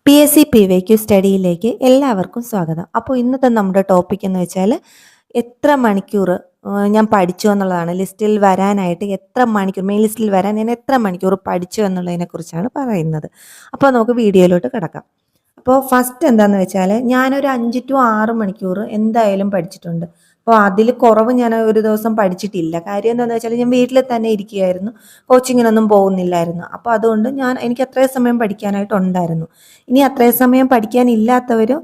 PSC PYQ സ്റ്റഡിയിലേക്ക് എല്ലാവർക്കും സ്വാഗതം. അപ്പോൾ ഇന്നത്തെ നമ്മുടെ ടോപ്പിക് എന്ന് വെച്ചാൽ എത്ര മണിക്കൂർ ഞാൻ പഠിച്ചു എന്നുള്ളതാണ്. ലിസ്റ്റിൽ വരാനായിട്ട് എത്ര മണിക്കൂർ, മെയിൻ ലിസ്റ്റിൽ വരാൻ ഞാൻ എത്ര മണിക്കൂർ പഠിച്ചു എന്നുള്ളതിനെക്കുറിച്ചാണ് പറയുന്നത്. അപ്പോൾ നമുക്ക് വീഡിയോയിലോട്ട് കിടക്കാം. അപ്പോൾ ഫസ്റ്റ് എന്താണെന്ന് വെച്ചാൽ ഞാനൊരു 5 to 6 മണിക്കൂർ എന്തായാലും പഠിച്ചിട്ടുണ്ട്. അപ്പോൾ അതിൽ കുറവ് ഞാൻ ഒരു ദിവസം പഠിച്ചിട്ടില്ല. കാര്യം എന്താണെന്ന് വെച്ചാൽ ഞാൻ വീട്ടിൽ തന്നെ ഇരിക്കുകയായിരുന്നു, കോച്ചിങ്ങിനൊന്നും പോകുന്നില്ലായിരുന്നു. അപ്പോൾ അതുകൊണ്ട് എനിക്ക് അത്രയും സമയം പഠിക്കാനായിട്ടുണ്ടായിരുന്നു. ഇനി അത്രയും സമയം പഠിക്കാനില്ലാത്തവരും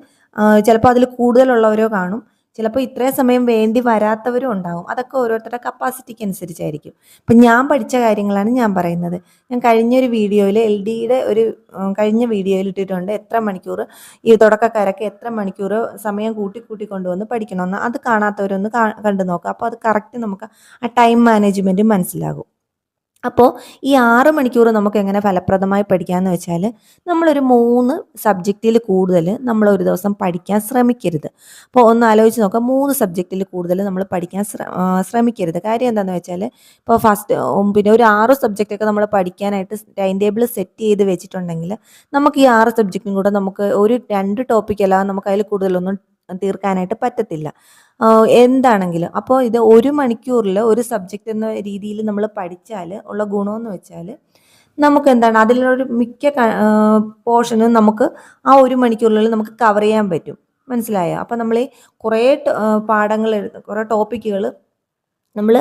ചിലപ്പോൾ അതിൽ കൂടുതലുള്ളവരോ കാണും, ചിലപ്പോൾ ഇത്രയും സമയം വേണ്ടി വരാത്തവരും ഉണ്ടാവും. അതൊക്കെ ഓരോരുത്തരുടെ കപ്പാസിറ്റിക്ക് അനുസരിച്ചായിരിക്കും. ഇപ്പം ഞാൻ പഠിച്ച കാര്യങ്ങളാണ് ഞാൻ പറയുന്നത്. ഞാൻ കഴിഞ്ഞൊരു വീഡിയോയിൽ LDയുടെ ഒരു കഴിഞ്ഞ വീഡിയോയിൽ ഇട്ടിട്ടുണ്ട് എത്ര മണിക്കൂർ ഈ തുടക്കക്കാരൊക്കെ എത്ര മണിക്കൂർ സമയം കൂട്ടി കൊണ്ടുവന്ന് പഠിക്കണമെന്ന്. അത് കാണാത്തവരൊന്ന് കണ്ടു നോക്കുക. അപ്പോൾ അത് കറക്റ്റ് നമുക്ക് ആ ടൈം മാനേജ്മെൻറ്റ് മനസ്സിലാകും. അപ്പോൾ ഈ 6 മണിക്കൂർ നമുക്ക് എങ്ങനെ ഫലപ്രദമായി പഠിക്കാമെന്ന് വെച്ചാൽ നമ്മളൊരു 3 സബ്ജക്റ്റിൽ കൂടുതൽ നമ്മൾ ഒരു ദിവസം പഠിക്കാൻ ശ്രമിക്കരുത്. അപ്പോൾ ഒന്ന് ആലോചിച്ച് നോക്കാം, 3 സബ്ജക്റ്റിൽ കൂടുതൽ നമ്മൾ പഠിക്കാൻ ശ്രമിക്കരുത്. കാര്യം എന്താണെന്ന് വെച്ചാൽ ഇപ്പോൾ പിന്നെ ഒരു 6 സബ്ജക്റ്റൊക്കെ നമ്മൾ പഠിക്കാനായിട്ട് ടൈം ടേബിൾ സെറ്റ് ചെയ്ത് വെച്ചിട്ടുണ്ടെങ്കിൽ നമുക്ക് ഈ 6 സബ്ജക്റ്റും കൂടെ നമുക്ക് ഒരു 2 ടോപ്പിക്കല്ലാതെ നമുക്ക് അതിൽ കൂടുതലൊന്നും തീർക്കാനായിട്ട് പറ്റത്തില്ല എന്താണെങ്കിലും. അപ്പോൾ ഇത് 1 മണിക്കൂറിൽ ഒരു സബ്ജക്റ്റ് എന്ന രീതിയിൽ നമ്മൾ പഠിച്ചാൽ ഉള്ള ഗുണമെന്ന് വെച്ചാൽ നമുക്ക് എന്താണ് അതിലൊരു മിക്ക പോർഷനും നമുക്ക് ആ 1 മണിക്കൂറിൽ നമുക്ക് കവർ ചെയ്യാൻ പറ്റും. മനസ്സിലായോ? അപ്പോൾ നമ്മൾ ഈ കുറേ പാഠങ്ങൾ കുറേ ടോപ്പിക്കുകൾ നമ്മൾ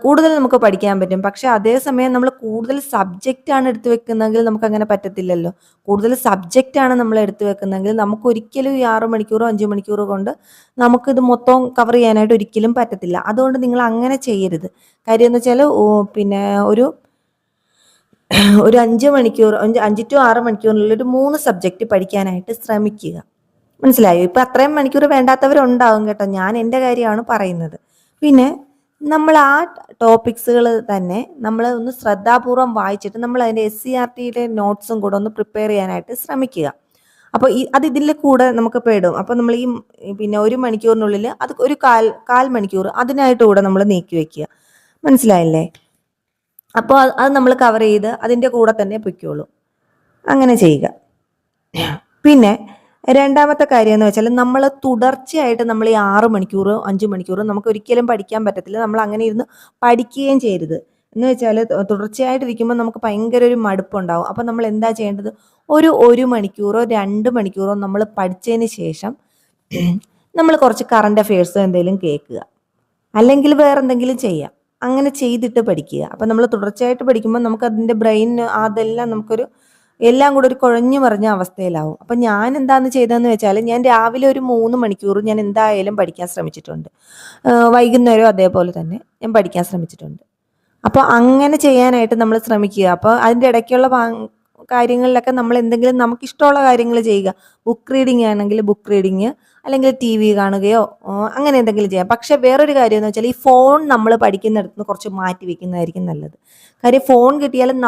കൂടുതൽ നമുക്ക് പഠിക്കാൻ പറ്റും. പക്ഷേ അതേസമയം നമ്മൾ കൂടുതൽ സബ്ജക്റ്റാണ് എടുത്തു വെക്കുന്നതെങ്കിൽ നമുക്കങ്ങനെ പറ്റത്തില്ലല്ലോ. കൂടുതൽ സബ്ജക്റ്റാണ് നമ്മൾ എടുത്തു വെക്കുന്നതെങ്കിൽ നമുക്കൊരിക്കലും ഈ 6 മണിക്കൂറോ 5 മണിക്കൂറോ കൊണ്ട് നമുക്കിത് മൊത്തം കവർ ചെയ്യാനായിട്ട് ഒരിക്കലും പറ്റത്തില്ല. അതുകൊണ്ട് നിങ്ങൾ അങ്ങനെ ചെയ്യരുത്. കാര്യം എന്ന് വെച്ചാൽ പിന്നെ ഒരു 5 മണിക്കൂർ 5 to 6 മണിക്കൂറിനുള്ളിൽ ഒരു 3 സബ്ജക്റ്റ് പഠിക്കാനായിട്ട് ശ്രമിക്കുക. മനസ്സിലായോ? ഇപ്പം അത്രയും മണിക്കൂർ വേണ്ടാത്തവരുണ്ടാവും കേട്ടോ. ഞാൻ എൻ്റെ കാര്യമാണ് പറയുന്നത്. പിന്നെ നമ്മൾ ആ ടോപ്പിക്സുകൾ തന്നെ നമ്മൾ ഒന്ന് ശ്രദ്ധാപൂർവം വായിച്ചിട്ട് നമ്മൾ അതിൻ്റെ SCERTയുടെ നോട്ട്സും കൂടെ ഒന്ന് പ്രിപ്പയർ ചെയ്യാനായിട്ട് ശ്രമിക്കുക. അപ്പോൾ ഇതിൽ കൂടെ നമുക്ക് പെടും. അപ്പോൾ നമ്മൾ പിന്നെ 1 മണിക്കൂറിനുള്ളിൽ അത് ഒരു കാൽ മണിക്കൂർ അതിനായിട്ട് കൂടെ നമ്മൾ നീക്കി വെക്കുക. മനസ്സിലായില്ലേ? അപ്പോൾ അത് നമ്മൾ കവർ ചെയ്ത് അതിൻ്റെ കൂടെ തന്നെ പൊയ്ക്കോളൂ. അങ്ങനെ ചെയ്യുക. പിന്നെ രണ്ടാമത്തെ കാര്യം എന്ന് വെച്ചാൽ നമ്മൾ തുടർച്ചയായിട്ട് നമ്മൾ ഈ 6 മണിക്കൂർ 5 മണിക്കൂർ നമുക്ക് ഒരിക്കലും പഠിക്കാൻ പറ്റത്തില്ല. നമ്മൾ അങ്ങനെ ഇരുന്ന് പഠിക്കുകയും ചെയ്യരുത്. എന്ന് വെച്ചാൽ തുടർച്ചയായിട്ടിരിക്കുമ്പോൾ നമുക്ക് ഭയങ്കര ഒരു മടുപ്പുണ്ടാവും. അപ്പോൾ നമ്മൾ എന്താ ചെയ്യേണ്ടത്, 1 മണിക്കൂറോ 2 മണിക്കൂറോ നമ്മൾ പഠിച്ചതിന് ശേഷം നമ്മൾ കുറച്ച് കറണ്ട് അഫെയർസോ എന്തെങ്കിലും കേൾക്കുക, അല്ലെങ്കിൽ വേറെ എന്തെങ്കിലും ചെയ്യാം. അങ്ങനെ ചെയ്തിട്ട് പഠിക്കുക. അപ്പോൾ നമ്മൾ തുടർച്ചയായിട്ട് പഠിക്കുമ്പോൾ നമുക്ക് അതിൻ്റെ ബ്രെയിനിന് അതെല്ലാം എല്ലാം കൂടെ ഒരു കുഴഞ്ഞു മറിഞ്ഞ അവസ്ഥയിലാവും. അപ്പം ഞാൻ എന്താണെന്ന് ചെയ്തതെന്ന് വെച്ചാൽ ഞാൻ രാവിലെ ഒരു 3 മണിക്കൂർ ഞാൻ എന്തായാലും പഠിക്കാൻ ശ്രമിച്ചിട്ടുണ്ട്. വൈകുന്നേരം അതേപോലെ തന്നെ ഞാൻ പഠിക്കാൻ ശ്രമിച്ചിട്ടുണ്ട്. അപ്പോൾ അങ്ങനെ ചെയ്യാനായിട്ട് നമ്മൾ ശ്രമിക്കുക. അപ്പോൾ അതിൻ്റെ ഇടയ്ക്കുള്ള കാര്യങ്ങളിലൊക്കെ നമ്മൾ എന്തെങ്കിലും നമുക്കിഷ്ടമുള്ള കാര്യങ്ങൾ ചെയ്യുക. ബുക്ക് റീഡിങ് ആണെങ്കിൽ ബുക്ക് റീഡിങ്, അല്ലെങ്കിൽ TV കാണുകയോ അങ്ങനെ എന്തെങ്കിലും ചെയ്യാം. പക്ഷേ വേറൊരു കാര്യം എന്ന് വെച്ചാൽ ഈ ഫോൺ നമ്മൾ പഠിക്കുന്നിടത്ത് നിന്ന് കുറച്ച് മാറ്റി വെക്കുന്നതായിരിക്കും നല്ലത്. കാര്യം ഫോൺ കിട്ടിയാലും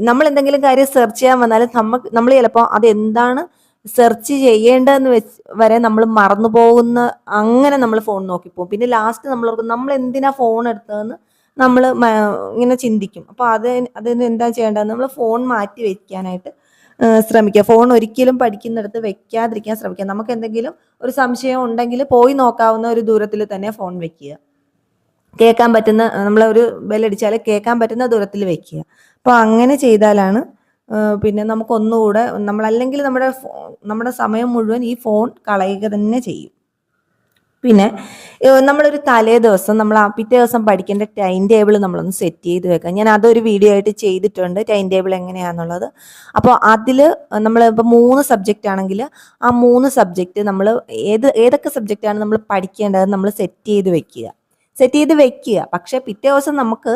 നമ്മൾ എന്തെങ്കിലും കാര്യം സെർച്ച് ചെയ്യാൻ വന്നാലും നമ്മൾ ചിലപ്പോൾ അതെന്താണ് സെർച്ച് ചെയ്യേണ്ടതെന്ന് വരെ നമ്മൾ മറന്നു പോകുന്ന, അങ്ങനെ നമ്മൾ ഫോൺ നോക്കിപ്പോകും. പിന്നെ ലാസ്റ്റ് നമ്മൾ എന്തിനാ ഫോൺ എടുത്തതെന്ന് നമ്മൾ ഇങ്ങനെ ചിന്തിക്കും. അപ്പോൾ അതിന് എന്താ ചെയ്യേണ്ടത്, നമ്മൾ ഫോൺ മാറ്റി വയ്ക്കാനായിട്ട് ശ്രമിക്കുക. ഫോൺ ഒരിക്കലും പഠിക്കുന്നിടത്ത് വെക്കാതിരിക്കാൻ ശ്രമിക്കുക. നമുക്ക് എന്തെങ്കിലും ഒരു സംശയം ഉണ്ടെങ്കിൽ പോയി നോക്കാവുന്ന ഒരു ദൂരത്തിൽ തന്നെ ഫോൺ വെക്കുക. കേൾക്കാൻ പറ്റുന്ന, നമ്മളൊരു ബെല്ലടിച്ചാൽ കേൾക്കാൻ പറ്റുന്ന ദൂരത്തിൽ വെക്കുക. അപ്പോൾ അങ്ങനെ ചെയ്താലാണ് പിന്നെ നമുക്കൊന്നുകൂടെ അല്ലെങ്കിൽ നമ്മുടെ സമയം മുഴുവൻ ഈ ഫോൺ കളയുക തന്നെ ചെയ്യും. പിന്നെ നമ്മളൊരു തലേ ദിവസം നമ്മൾ പിറ്റേ ദിവസം പഠിക്കേണ്ട ടൈം ടേബിൾ നമ്മളൊന്ന് സെറ്റ് ചെയ്ത് വെക്കാം. ഞാൻ അതൊരു വീഡിയോ ആയിട്ട് ചെയ്തിട്ടുണ്ട്, ടൈം ടേബിൾ എങ്ങനെയാണെന്നുള്ളത്. അപ്പോൾ അതിൽ നമ്മൾ ഇപ്പോൾ 3 സബ്ജക്റ്റ് ആണെങ്കിൽ ആ 3 സബ്ജക്റ്റ് നമ്മൾ ഏതൊക്കെ സബ്ജക്റ്റാണ് നമ്മൾ പഠിക്കേണ്ടത് നമ്മൾ സെറ്റ് ചെയ്ത് വെക്കുക. പക്ഷേ പിറ്റേ ദിവസം നമുക്ക്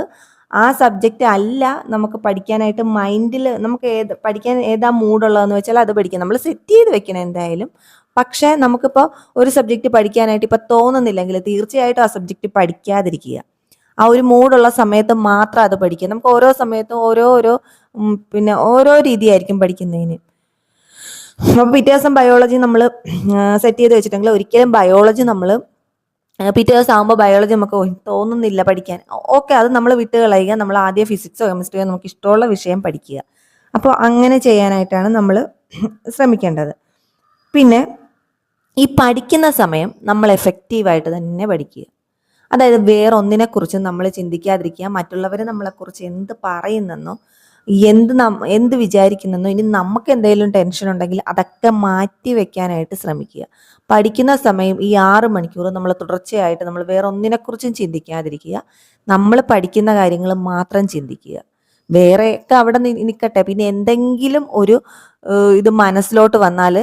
ആ സബ്ജക്റ്റ് അല്ല നമുക്ക് പഠിക്കാനായിട്ട് മൈൻഡിൽ നമുക്ക് പഠിക്കാൻ ഏതാ മൂഡുള്ളതെന്ന് വെച്ചാൽ അത് പഠിക്കാം. നമ്മൾ സെറ്റ് ചെയ്ത് വെക്കണം എന്തായാലും. പക്ഷേ നമുക്കിപ്പോൾ ഒരു സബ്ജക്റ്റ് പഠിക്കാനായിട്ട് ഇപ്പോൾ തോന്നുന്നില്ലെങ്കിൽ തീർച്ചയായിട്ടും ആ സബ്ജക്റ്റ് പഠിക്കാതിരിക്കുക. ആ ഒരു മൂഡുള്ള സമയത്ത് മാത്രം അത് പഠിക്കുക. നമുക്ക് ഓരോ സമയത്തും പിന്നെ ഓരോ രീതിയായിരിക്കും പഠിക്കുന്നതിന്. അപ്പോൾ പിറ്റേ ദിവസം ബയോളജി നമ്മൾ സെറ്റ് ചെയ്ത് വെച്ചിട്ടുണ്ടെങ്കിൽ ഒരിക്കലും ബയോളജി നമ്മൾ പിറ്റേ ദിവസം ആകുമ്പോൾ ബയോളജി നമുക്ക് തോന്നുന്നില്ല പഠിക്കാൻ, ഓക്കെ, അത് നമ്മൾ വിട്ട് കളയുക. നമ്മൾ ആദ്യം ഫിസിക്സോ കെമിസ്ട്രിയോ നമുക്ക് ഇഷ്ടമുള്ള വിഷയം പഠിക്കുക. അപ്പോൾ അങ്ങനെ ചെയ്യാനായിട്ടാണ് നമ്മൾ ശ്രമിക്കേണ്ടത്. പിന്നെ ഈ പഠിക്കുന്ന സമയം നമ്മൾ എഫക്റ്റീവായിട്ട് തന്നെ പഠിക്കുക. അതായത് വേറെ ഒന്നിനെക്കുറിച്ച് നമ്മൾ ചിന്തിക്കാതിരിക്കുക. മറ്റുള്ളവർ നമ്മളെക്കുറിച്ച് എന്ത് പറയുന്നെന്നോ എന്ത് വിചാരിക്കുന്നെന്നോ, ഇനി നമുക്ക് എന്തെങ്കിലും ടെൻഷൻ ഉണ്ടെങ്കിൽ അതൊക്കെ മാറ്റി വെക്കാനായിട്ട് ശ്രമിക്കുക. പഠിക്കുന്ന സമയം ഈ 6 മണിക്കൂർ നമ്മൾ തുടർച്ചയായിട്ട് നമ്മൾ വേറെ ഒന്നിനെക്കുറിച്ചും ചിന്തിക്കാതിരിക്കുക. നമ്മൾ പഠിക്കുന്ന കാര്യങ്ങൾ മാത്രം ചിന്തിക്കുക. വേറെയൊക്കെ അവിടെ നിൽക്കട്ടെ. പിന്നെ എന്തെങ്കിലും ഒരു ഇത് മനസ്സിലോട്ട് വന്നാൽ,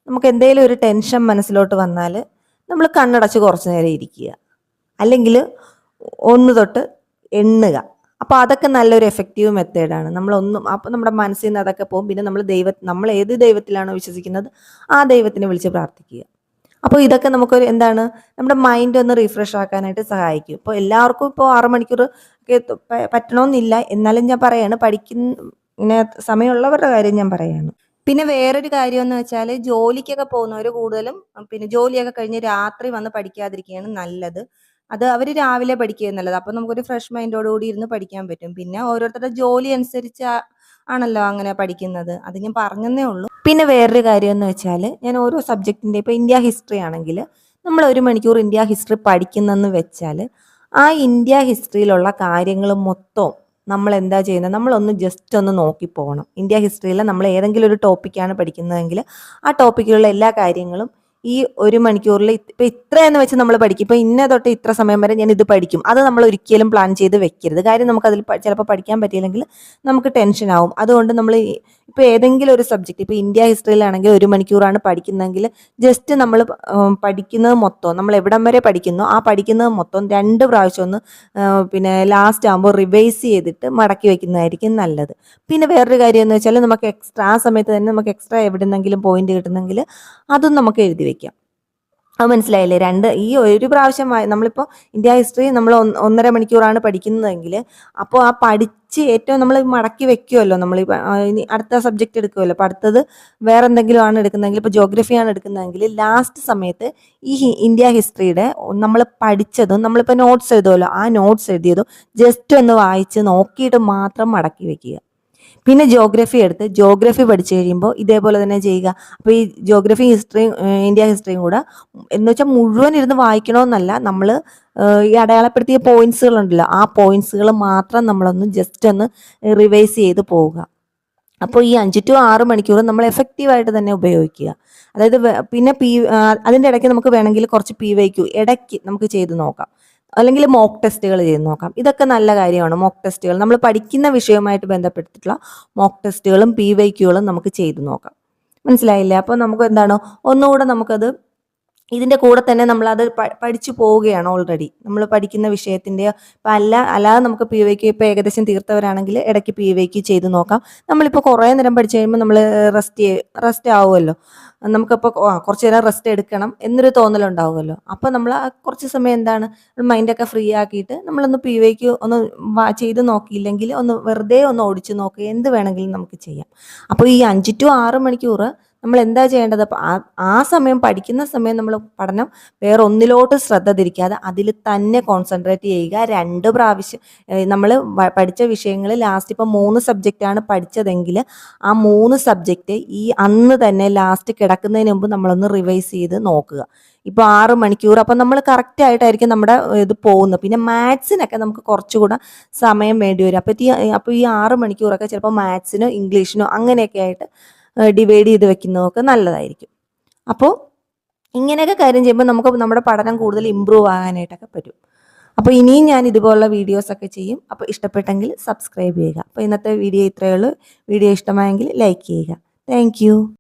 നമുക്ക് എന്തെങ്കിലും ഒരു ടെൻഷൻ മനസ്സിലോട്ട് വന്നാൽ നമ്മൾ കണ്ണടച്ച് കുറച്ച് നേരം ഇരിക്കുക, അല്ലെങ്കിൽ 1 തൊട്ട് എണ്ണുക. അപ്പോൾ അതൊക്കെ നല്ലൊരു എഫക്റ്റീവ് മെത്തേഡാണ്. അപ്പോൾ നമ്മുടെ മനസ്സിൽ നിന്ന് അതൊക്കെ പോകും. പിന്നെ നമ്മൾ ഏത് ദൈവത്തിലാണോ വിശ്വസിക്കുന്നത് ആ ദൈവത്തിനെ വിളിച്ച് പ്രാർത്ഥിക്കുക. അപ്പോൾ ഇതൊക്കെ നമുക്കൊരു നമ്മുടെ മൈൻഡ് ഒന്ന് റീഫ്രഷ് ആക്കാനായിട്ട് സഹായിക്കും. ഇപ്പോൾ എല്ലാവർക്കും ഇപ്പോൾ 6 മണിക്കൂർ ഒക്കെ പറ്റണമെന്നില്ല. എന്നാലും ഞാൻ പറയാണ്, ഇങ്ങനെ സമയമുള്ളവരുടെ കാര്യം ഞാൻ പറയാണ്. പിന്നെ വേറൊരു കാര്യം എന്ന് വെച്ചാൽ, ജോലിക്കൊക്കെ പോകുന്നവർ കൂടുതലും പിന്നെ ജോലിയൊക്കെ കഴിഞ്ഞ് രാത്രി വന്ന് പഠിക്കാതിരിക്കുകയാണ് നല്ലത്. അത് അവർ രാവിലെ പഠിക്കുകയാണ് നല്ലത്. അപ്പോൾ നമുക്കൊരു ഫ്രഷ് മൈൻഡോടുകൂടി ഇരുന്ന് പഠിക്കാൻ പറ്റും. പിന്നെ ഓരോരുത്തരുടെ ജോലി അനുസരിച്ച് ആണല്ലോ അങ്ങനെ പഠിക്കുന്നത്. അത് ഞാൻ പറഞ്ഞതേ ഉള്ളൂ. പിന്നെ വേറൊരു കാര്യം എന്ന് വെച്ചാൽ, ഞാൻ ഓരോ സബ്ജക്റ്റിൻ്റെ ഇപ്പോൾ ഇന്ത്യ ഹിസ്റ്ററി ആണെങ്കിൽ നമ്മൾ 1 മണിക്കൂർ ഇന്ത്യ ഹിസ്റ്ററി പഠിക്കുന്നെന്ന് വെച്ചാൽ, ആ ഇന്ത്യ ഹിസ്റ്ററിയിലുള്ള കാര്യങ്ങൾ മൊത്തം നമ്മൾ എന്താ ചെയ്യുന്നത്, നമ്മളൊന്ന് ജസ്റ്റ് ഒന്ന് നോക്കിപ്പോകണം. ഇന്ത്യ ഹിസ്റ്ററിയിൽ നമ്മൾ ഏതെങ്കിലും ഒരു ടോപ്പിക്കാണ് പഠിക്കുന്നതെങ്കിൽ ആ ടോപ്പിക്കിലുള്ള എല്ലാ കാര്യങ്ങളും ഈ 1 മണിക്കൂറിൽ ഇപ്പം ഇത്രയെന്ന് വെച്ച് നമ്മൾ പഠിക്കും. ഇപ്പം ഇന്ന തൊട്ട് ഇത്ര സമയം വരെ ഞാൻ ഇത് പഠിക്കും, അത് നമ്മൾ ഒരിക്കലും പ്ലാൻ ചെയ്ത് വെക്കരുത്. കാര്യം നമുക്കതിൽ ചിലപ്പോൾ പഠിക്കാൻ പറ്റിയില്ലെങ്കിൽ നമുക്ക് ടെൻഷൻ ആവും. അതുകൊണ്ട് നമ്മൾ ഇപ്പോൾ ഏതെങ്കിലും ഒരു സബ്ജക്റ്റ്, ഇപ്പോൾ ഇന്ത്യ ഹിസ്റ്ററിയിലാണെങ്കിൽ 1 മണിക്കൂറാണ് പഠിക്കുന്നതെങ്കിൽ ജസ്റ്റ് നമ്മൾ പഠിക്കുന്നത് മൊത്തം, നമ്മൾ എവിടം വരെ പഠിക്കുന്നോ ആ പഠിക്കുന്നത് മൊത്തം 2 പ്രാവശ്യം ഒന്ന് പിന്നെ ലാസ്റ്റ് ആകുമ്പോൾ റിവൈസ് ചെയ്തിട്ട് മടക്കി വയ്ക്കുന്നതായിരിക്കും നല്ലത്. പിന്നെ വേറൊരു കാര്യം എന്ന് വെച്ചാൽ, നമുക്ക് എക്സ്ട്രാ ആ സമയത്ത് തന്നെ നമുക്ക് എക്സ്ട്രാ എവിടെന്നെങ്കിലും പോയിന്റ് കിട്ടുന്നെങ്കിൽ അതും നമുക്ക് എഴുതി വയ്ക്കാം. അത് മനസ്സിലായില്ലേ? ഈ ഒരു പ്രാവശ്യം നമ്മളിപ്പോൾ ഇന്ത്യ ഹിസ്റ്ററി നമ്മൾ 1.5 മണിക്കൂറാണ് പഠിക്കുന്നതെങ്കിൽ, അപ്പോൾ ആ പഠിച്ച് ഏറ്റവും നമ്മൾ മടക്കി വെക്കുമല്ലോ. നമ്മൾ ഇനി അടുത്ത സബ്ജക്റ്റ് എടുക്കുമല്ലോ. അപ്പോൾ അടുത്തത് വേറെ എന്തെങ്കിലും ആണ് എടുക്കുന്നതെങ്കിൽ, ഇപ്പോൾ ജോഗ്രഫിയാണ് എടുക്കുന്നതെങ്കിൽ ലാസ്റ്റ് സമയത്ത് ഈ ഇന്ത്യ ഹിസ്റ്ററിയുടെ നമ്മൾ പഠിച്ചതും, നമ്മളിപ്പോൾ നോട്ട്സ് എഴുതുമല്ലോ, ആ നോട്ട്സ് എഴുതിയതും ജസ്റ്റ് ഒന്ന് വായിച്ച് നോക്കിയിട്ട് മാത്രം മടക്കി വെക്കുക. പിന്നെ ജോഗ്രഫി പഠിച്ചു കഴിയുമ്പോൾ ഇതേപോലെ തന്നെ ചെയ്യുക. അപ്പോൾ ഈ ജോഗ്രഫി ഹിസ്റ്ററിയും ഇന്ത്യ ഹിസ്റ്ററിയും കൂടെ എന്ന് വെച്ചാൽ മുഴുവൻ ഇരുന്ന് വായിക്കണമെന്നല്ല, നമ്മൾ ഈ അടയാളപ്പെടുത്തിയ പോയിന്റ്സുകളുണ്ടല്ലോ, ആ പോയിന്റ്സുകൾ മാത്രം നമ്മളൊന്ന് ജസ്റ്റ് ഒന്ന് റിവൈസ് ചെയ്ത് പോവുക. അപ്പോൾ ഈ 5 to 6 മണിക്കൂർ നമ്മൾ എഫക്റ്റീവായിട്ട് തന്നെ ഉപയോഗിക്കുക. അതായത് പിന്നെ അതിൻ്റെ ഇടയ്ക്ക് നമുക്ക് വേണമെങ്കിൽ കുറച്ച് PYQ ഇടയ്ക്ക് നമുക്ക് ചെയ്ത് നോക്കാം, അല്ലെങ്കിൽ മോക്ക് ടെസ്റ്റുകൾ ചെയ്ത് നോക്കാം. ഇതൊക്കെ നല്ല കാര്യമാണ്. മോക്ക് ടെസ്റ്റുകൾ നമ്മൾ പഠിക്കുന്ന വിഷയവുമായിട്ട് ബന്ധപ്പെട്ടിട്ടുള്ള മോക്ക് ടെസ്റ്റുകളും PYQകളും നമുക്ക് ചെയ്ത് നോക്കാം. മനസ്സിലായില്ലേ? അപ്പോൾ നമുക്ക് ഒന്നുകൂടെ നമുക്കത് ഇതിൻ്റെ കൂടെ തന്നെ നമ്മളത് പഠിച്ചു പോവുകയാണ്. ഓൾറെഡി നമ്മൾ പഠിക്കുന്ന വിഷയത്തിൻ്റെ ഇപ്പം അല്ലാതെ നമുക്ക് PYQ ഇപ്പോൾ ഏകദേശം തീർത്തവരാണെങ്കിൽ ഇടയ്ക്ക് PYQ ചെയ്ത് നോക്കാം. നമ്മളിപ്പോൾ കുറേ നേരം പഠിച്ചു കഴിയുമ്പോൾ നമ്മൾ റെസ്റ്റ് ആവുമല്ലോ. നമുക്കപ്പോൾ കുറച്ച് നേരം റെസ്റ്റ് എടുക്കണം എന്നൊരു തോന്നലുണ്ടാവുമല്ലോ. അപ്പോൾ നമ്മൾ കുറച്ച് സമയം മൈൻഡൊക്കെ ഫ്രീ ആക്കിയിട്ട് നമ്മളൊന്ന് PYQ ഒന്ന് ചെയ്ത് നോക്കിയില്ലെങ്കിൽ വെറുതെ ഒന്ന് ഓടിച്ച് നോക്കുക. എന്ത് വേണമെങ്കിലും നമുക്ക് ചെയ്യാം. അപ്പോൾ ഈ 5 to 6 മണിക്കൂർ നമ്മൾ എന്താ ചെയ്യേണ്ടത്? അപ്പോൾ ആ സമയം, പഠിക്കുന്ന സമയം നമ്മൾ പഠനം വേറെ ഒന്നിലോട്ട് ശ്രദ്ധ തിരിക്കാതെ അതിൽ തന്നെ കോൺസെൻട്രേറ്റ് ചെയ്യുക. 2 പ്രാവശ്യം നമ്മൾ പഠിച്ച വിഷയങ്ങൾ ലാസ്റ്റ് ഇപ്പോൾ 3 സബ്ജക്റ്റാണ് പഠിച്ചതെങ്കിൽ ആ 3 സബ്ജക്റ്റ് ഈ അന്ന് തന്നെ ലാസ്റ്റ് കിടക്കുന്നതിന് മുമ്പ് നമ്മളൊന്ന് റിവൈസ് ചെയ്ത് നോക്കുക. ഇപ്പോൾ 6 മണിക്കൂർ അപ്പം നമ്മൾ കറക്റ്റായിട്ടായിരിക്കും നമ്മുടെ ഇത് പോകുന്നത്. പിന്നെ മാത്സിനൊക്കെ നമുക്ക് കുറച്ചുകൂടെ സമയം വേണ്ടി വരും. അപ്പോൾ ഈ 6 മണിക്കൂറൊക്കെ ചിലപ്പോൾ മാത്സിനോ ഇംഗ്ലീഷിനോ അങ്ങനെയൊക്കെ ആയിട്ട് ഡിവൈഡ് ചെയ്ത് വെക്കുന്നതൊക്കെ നല്ലതായിരിക്കും. അപ്പോൾ ഇങ്ങനെയൊക്കെ കാര്യം ചെയ്യുമ്പോൾ നമുക്ക് നമ്മുടെ പഠനം കൂടുതൽ ഇമ്പ്രൂവ് ആകാനായിട്ടൊക്കെ പറ്റും. അപ്പോൾ ഇനിയും ഞാൻ ഇതുപോലുള്ള വീഡിയോസൊക്കെ ചെയ്യും. അപ്പോൾ ഇഷ്ടപ്പെട്ടെങ്കിൽ സബ്സ്ക്രൈബ് ചെയ്യുക. അപ്പോൾ ഇന്നത്തെ വീഡിയോ ഇത്രയേ ഉള്ളൂ. വീഡിയോ ഇഷ്ടമായെങ്കിൽ ലൈക്ക് ചെയ്യുക. താങ്ക്